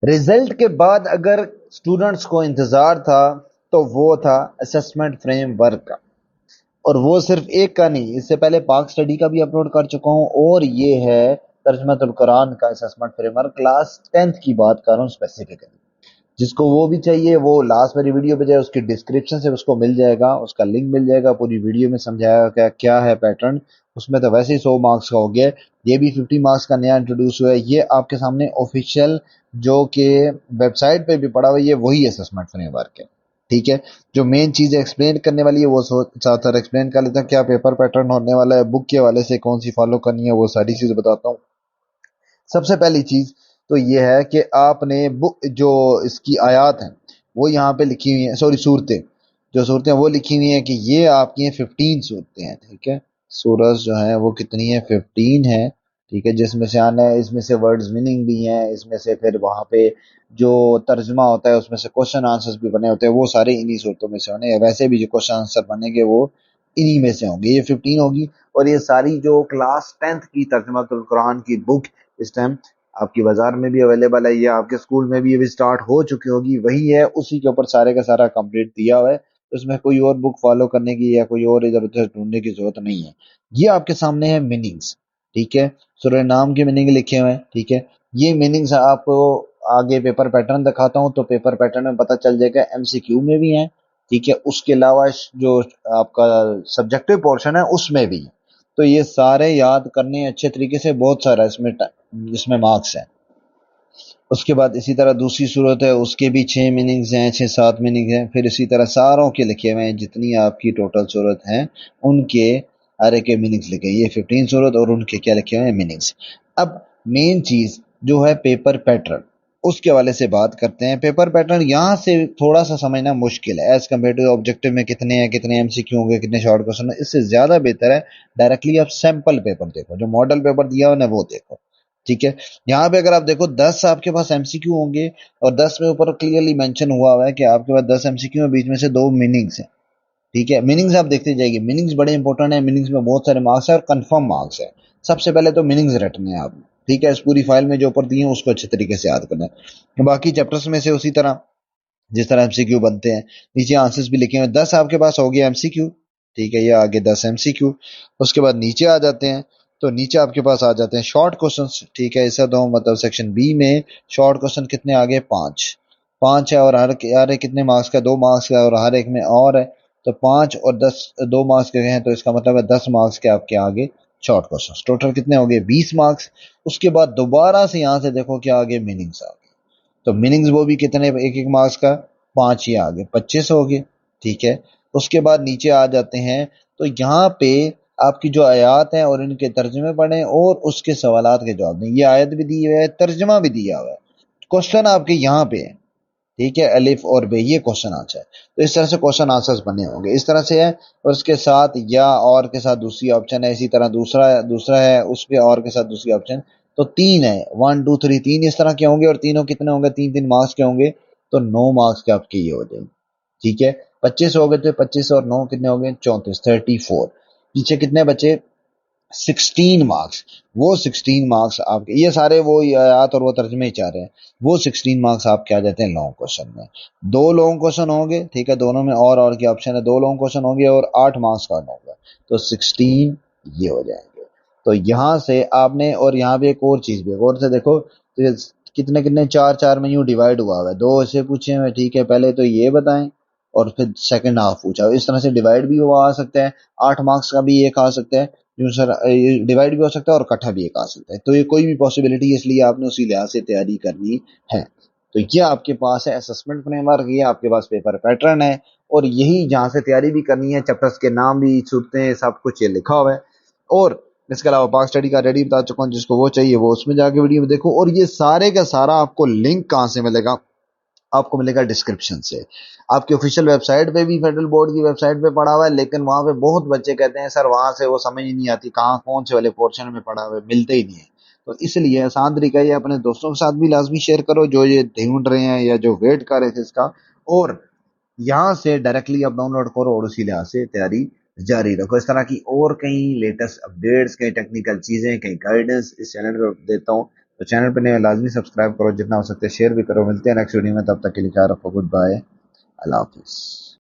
Result کے بعد اگر اسٹوڈنٹس کو انتظار تھا تو وہ تھا اسسمنٹ فریم ورک کا، اور وہ صرف ایک کا نہیں، اس سے پہلے پاک اسٹڈی کا بھی اپلوڈ کر چکا ہوں، اور یہ ہے ترجمۃ القرآن کا assessment frame work, class 10th کی بات کر رہا ہوں اسپیسیفکلی۔ جس کو وہ بھی چاہیے وہ لاسٹ میری ویڈیو پہ جائے، اس کی ڈسکرپشن سے اس کو مل جائے گا، اس کا لنک مل جائے گا، پوری ویڈیو میں سمجھایا گا کیا ہے پیٹرن۔ اس میں تو ویسے ہی 100 مارکس کا ہو گیا، یہ بھی 50 مارکس کا نیا انٹروڈیوس ہوا ہے۔ یہ آپ کے سامنے آفیشیل جو کہ ویب سائٹ پہ بھی پڑا ہوا ہے، یہ وہی اسسمنٹ فریم ورک ہے، ٹھیک ہے۔ جو مین چیزیں ایکسپلین کرنے والی ہے وہ ساتھ ساتھ ایکسپلین کر لیتا ہوں، کیا پیپر پیٹرن ہونے والا ہے، بک کے حوالے سے کون سی فالو کرنی ہے، وہ ساری چیز بتاتا ہوں۔ سب سے پہلی چیز تو یہ ہے کہ آپ نے جو اس کی آیات ہیں وہ یہاں پہ لکھی ہوئی ہیں، سوری صورتیں، جو صورتیں وہ لکھی ہوئی ہیں کہ یہ آپ کی ہیں 15 صورتیں ہیں، ٹھیک ہے۔ سورج جو ہیں وہ کتنی ہیں، 15 ہیں، ٹھیک ہے، جس میں سے آنا ہے، اس میں سے ورڈز میننگ بھی ہیں، اس میں سے پھر وہاں پہ جو ترجمہ ہوتا ہے اس میں سے کوشچن آنسرز بھی بنے ہوتے ہیں، وہ سارے انہی صورتوں میں سے ہونے ہیں، ویسے بھی جو کوشچن آنسر بنیں گے وہ انہی میں سے ہوں گے، یہ 15 ہوگی۔ اور یہ ساری جو کلاس 10th کی ترجمۃ القرآن کی بک اس ٹائم آپ کی بازار میں بھی اویلیبل ہے، یا آپ کے اسکول میں بھی ابھی سٹارٹ ہو چکی ہوگی، وہی ہے، اسی کے اوپر سارے کا سارا کمپلیٹ دیا ہوا ہے، اس میں کوئی اور بک فالو کرنے کی یا کوئی اور ادھر ادھر ڈھونڈنے کی ضرورت نہیں ہے۔ یہ آپ کے سامنے ہے میننگز، ٹھیک ہے، سورہ نام کے میننگ لکھے ہوئے ہیں، ٹھیک ہے۔ یہ میننگز آپ کو آگے پیپر پیٹرن دکھاتا ہوں تو پیپر پیٹرن میں پتہ چل جائے گا، ایم سی کیو میں بھی ہیں، ٹھیک ہے، اس کے علاوہ جو آپ کا سبجیکٹو پورشن ہے اس میں بھی ہے۔ تو یہ سارے یاد کرنے اچھے طریقے سے، بہت سارا اس میں مارکس ہیں۔ اس کے بعد اسی طرح دوسری صورت ہے، اس کے بھی 6 میننگز ہیں، 6-7 میننگ ہیں، پھر اسی طرح ساروں کے لکھے ہوئے ہیں، جتنی آپ کی ٹوٹل صورت ہیں ان کے ہر ایک کے میننگز لکھے، یہ 15 صورت اور ان کے کیا لکھے ہوئے ہیں، میننگز۔ اب مین چیز جو ہے پیپر پیٹرن، اس کے حوالے سے بات کرتے ہیں۔ پیپر پیٹرن یہاں سے تھوڑا سا سمجھنا مشکل ہے، ایز کمپیئر ٹو آبجیکٹو میں کتنے ہیں، کتنے ایم سی کیو ہوں گے، کتنے شارٹ کوسچن، اس سے زیادہ بہتر ہے ڈائریکٹلی آپ سیمپل پیپر دیکھو، جو ماڈل پیپر دیا ہوا ہے وہ دیکھو، ٹھیک ہے۔ یہاں پہ اگر آپ دیکھو 10 آپ کے پاس ایم سی کیو ہوں گے، اور 10 میں اوپر کلیئرلی مینشن ہوا ہے کہ آپ کے پاس 10 ایم سی کیو ہیں، بیچ میں سے 2 میننگز ہیں، ٹھیک ہے۔ میننگز آپ دیکھتے جائیے، میننگز بڑے انپورٹنٹ ہیں، میننگز میں بہت سارے مارکس ہیں اور کنفرم مارکس ہیں۔ سب سے پہلے تو میننگز رٹنے ہیں آپ نے، ٹھیک ہے، اس پوری فائل میں جو اوپر دیے ہیں اس کو اچھے طریقے سے یاد کرنا ہے۔ باقی چیپٹرز میں سے اسی طرح جس طرح ایم سی کیو بنتے ہیں، نیچے آنسرز بھی لکھے ہوئے ہیں۔ 10 آپ کے پاس ہو گیا ایم سی کیو، ٹھیک ہے، یہ آگے 10 ایم سی کیو۔ اس کے بعد نیچے آ جاتے ہیں، تو نیچے آپ کے پاس آ جاتے ہیں شارٹ کوشچنس، ٹھیک ہے۔ اس سے تو مطلب سیکشن بی میں شارٹ کوشچن کتنے آگے، 5 ہے، اور ہر ایک کتنے مارکس کا، 2 مارکس کا، اور ہر ایک میں اور ہے، تو 5 اور 10 2 مارکس کے ہیں، تو اس کا مطلب ہے 10 مارکس کے آپ کے آگے شارٹ کوشچنس، ٹوٹل کتنے ہو گئے، 20 مارکس۔ اس کے بعد دوبارہ سے یہاں سے دیکھو کہ آگے میننگس آ گئے، تو میننگز وہ بھی کتنے، ایک مارکس کا 5 ہی آگے 25 ہو گئے، ٹھیک ہے۔ اس کے بعد نیچے آ جاتے ہیں، تو یہاں پہ آپ کی جو آیات ہیں اور ان کے ترجمے پڑھیں اور اس کے سوالات کے جواب دیں۔ یہ آیت بھی دی ہے، ترجمہ بھی دیا ہوا ہے، کوشچن آپ کے یہاں پہ ہے، ٹھیک ہے، الف اور بے، یہ کوشچن آنسر ہے، تو اس طرح سے کوشچن آنسرز بنے ہوں گے، اس طرح سے ہے۔ اور اس کے ساتھ یا اور کے ساتھ دوسری آپشن ہے، اسی طرح دوسرا ہے، اس پہ اور کے ساتھ دوسری آپشن، تو 3 ہے، 1 2 3 3 اس طرح کے ہوں گے، اور تینوں کتنے ہوں گے، 3 مارکس کے ہوں گے، تو 9 مارکس کے آپ کے یہ ہو جائیں گے، ٹھیک ہے۔ 25 ہو گئے تھے، 25 اور 9 کتنے ہو گئے، 34، 34۔ پیچھے کتنے بچے، 16 مارکس۔ وہ 16 مارکس آپ کے، یہ سارے وہ آیات اور وہ ترجمے ہی چاہ رہے ہیں، وہ 16 مارکس آپ کے آ جاتے ہیں لانگ کوشچن میں۔ 2 لانگ کوشچن ہوں گے، ٹھیک ہے، دونوں میں اور کی آپشن ہے، 2 لانگ کوشچن ہوں گے اور 8 مارکس کا ہوگا، تو 16 یہ ہو جائیں گے۔ تو یہاں سے آپ نے، اور یہاں پہ ایک اور چیز بھی غور سے دیکھو، کتنے 4 میں یوں ڈیوائڈ ہوا ہوا ہے، 2 ایسے پوچھے ہوئے، ٹھیک ہے، پہلے تو یہ بتائیں اور پھر سیکنڈ ہاف پوچھا، اس طرح سے ڈیوائڈ بھی ہوا آ سکتا ہے، 8 مارکس کا بھی ایک آ سکتا ہے، جو سر ڈیوائڈ بھی ہو سکتا ہے اور کٹھا بھی ایک آ سکتا ہے، تو یہ کوئی بھی پاسبلٹی ہے، اس لیے آپ نے اسی لحاظ سے تیاری کرنی ہے۔ تو یہ آپ کے پاس ہے اسسمنٹ فریم ورک، یہ آپ کے پاس پیپر پیٹرن ہے، اور یہی جہاں سے تیاری بھی کرنی ہے، چیپٹرز کے نام بھی، صورتیں، سب کچھ یہ لکھا ہوا ہے۔ اور اس کے علاوہ پاک اسٹڈی کا ریڈی بتا چکا ہوں، جس کو وہ چاہیے وہ اس میں جا کے ویڈیو دیکھو، اور یہ سارے کا سارا آپ کو لنک کہاں سے ملے گا، آپ کو ملے گا ڈسکرپشن سے۔ آپ کی آفیشیل ویب سائٹ پہ بھی، فیڈرل بورڈ کی ویب سائٹ پہ پڑا ہوا ہے، لیکن وہاں پہ بہت بچے کہتے ہیں سر وہاں سے وہ سمجھ ہی نہیں آتی، کہاں کون سے والے پورشن میں پڑا ہوا ہے، ملتے ہی نہیں ہے۔ تو اس لیے آسان طریقہ یہ اپنے دوستوں کے ساتھ بھی لازمی شیئر کرو، جو یہ ڈھونڈ رہے ہیں یا جو ویٹ کر رہے تھے اس کا، اور یہاں سے ڈائریکٹلی آپ ڈاؤن لوڈ کرو اور اسی لحاظ سے تیاری جاری رکھو۔ اس طرح کی اور کئی لیٹسٹ اپڈیٹس، کئی ٹیکنیکل چیزیں، کئی گائیڈنس اس چینل پہ دیتا ہوں، تو چینل پہ نئے لازمی سبسکرائب کرو، جتنا ہو سکتا ہے شیئر بھی کرو. ملتے ہیں نیکسٹ ویڈیو میں، تب تک کے لیے خیال رکھو. گڈ بائے، اللہ حافظ.